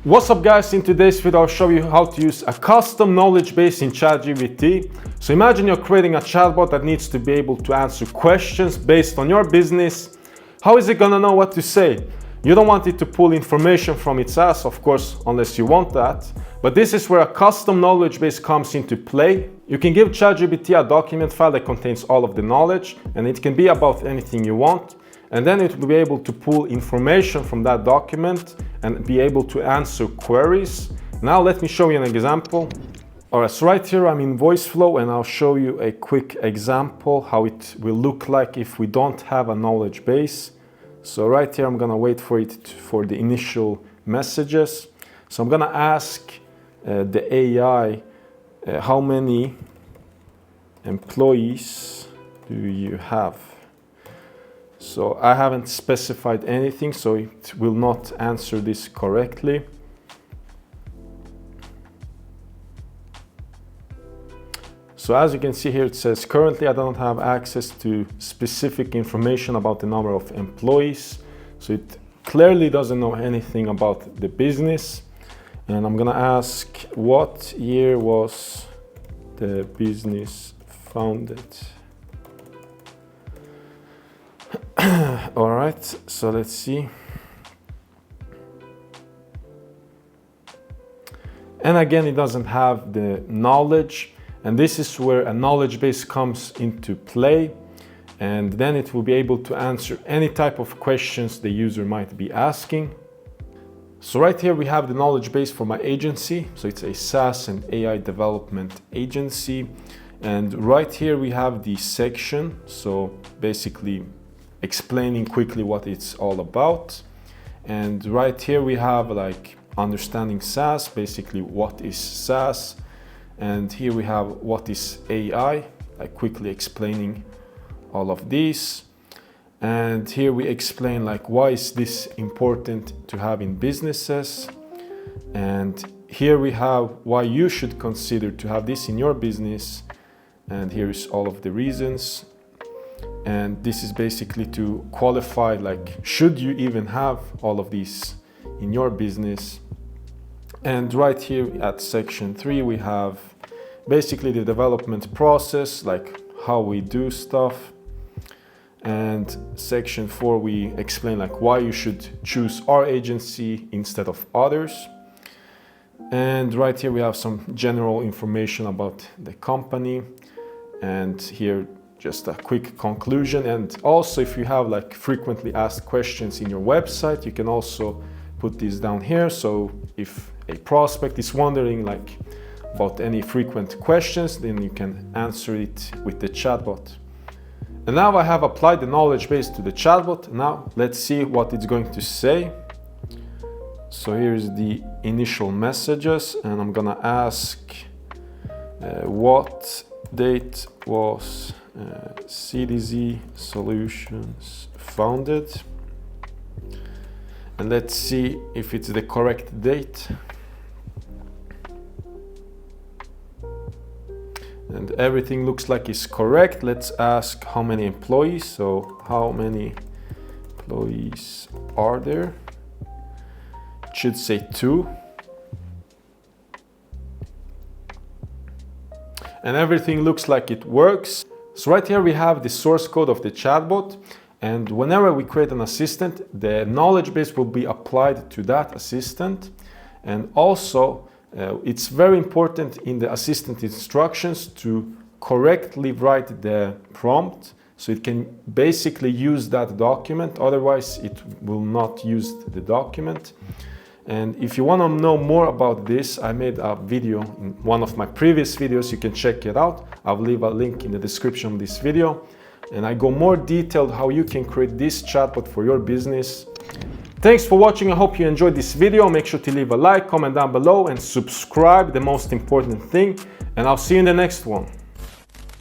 What's up guys, in today's video I'll show you how to use a custom knowledge base in ChatGPT. So imagine you're creating a chatbot that needs to be able to answer questions based on your business. How is it gonna know what to say? You don't want it to pull information from its SaaS, of course, unless you want that. But this is where a custom knowledge base comes into play. You can give ChatGPT a document file that contains all of the knowledge, and it can be about anything you want. And then it will be able to pull information from that document and be able to answer queries. Now let me show you an example. All right, so right here I'm in VoiceFlow and I'll show you a quick example how it will look like if we don't have a knowledge base. So right here I'm gonna wait for it for the initial messages. So I'm gonna ask the AI how many employees do you have? So I haven't specified anything, so it will not answer this correctly. So as you can see here, it says currently I don't have access to specific information about the number of employees. So it clearly doesn't know anything about the business. And I'm gonna ask, what year was the business founded? All right, so let's see. And again, it doesn't have the knowledge, and this is where a knowledge base comes into play, and then it will be able to answer any type of questions the user might be asking. So right here we have the knowledge base for my agency. So it's a SaaS and AI development agency, and right here we have the section, so basically explaining quickly what it's all about. And right here we have like understanding SaaS, basically what is SaaS. And here we have what is AI, like quickly explaining all of these. And here we explain like why is this important to have in businesses. And here we have why you should consider to have this in your business. And here is all of the reasons. And this is basically to qualify, like, should you even have all of these in your business? And right here at section 3, we have basically the development process, like how we do stuff. And section 4, we explain like why you should choose our agency instead of others. And right here we have some general information about the company. And here just a quick conclusion. And also if you have like frequently asked questions in your website, you can also put these down here. So if a prospect is wondering like about any frequent questions, then you can answer it with the chatbot. And now I have applied the knowledge base to the chatbot. Now let's see what it's going to say. So here's the initial messages, and I'm gonna ask what date was CDZ Solutions founded, and let's see if it's the correct date. And everything looks like it's correct. Let's ask how many employees. So how many employees are there? It should say 2. And everything looks like it works. So right here we have the source code of the chatbot, and whenever we create an assistant, the knowledge base will be applied to that assistant. And also it's very important in the assistant instructions to correctly write the prompt, so it can basically use that document, otherwise it will not use the document. And if you want to know more about this, I made a video in one of my previous videos. You can check it out. I'll leave a link in the description of this video. And I go more detailed how you can create this chatbot for your business. Thanks for watching. I hope you enjoyed this video. Make sure to leave a like, comment down below, and subscribe, the most important thing. And I'll see you in the next one.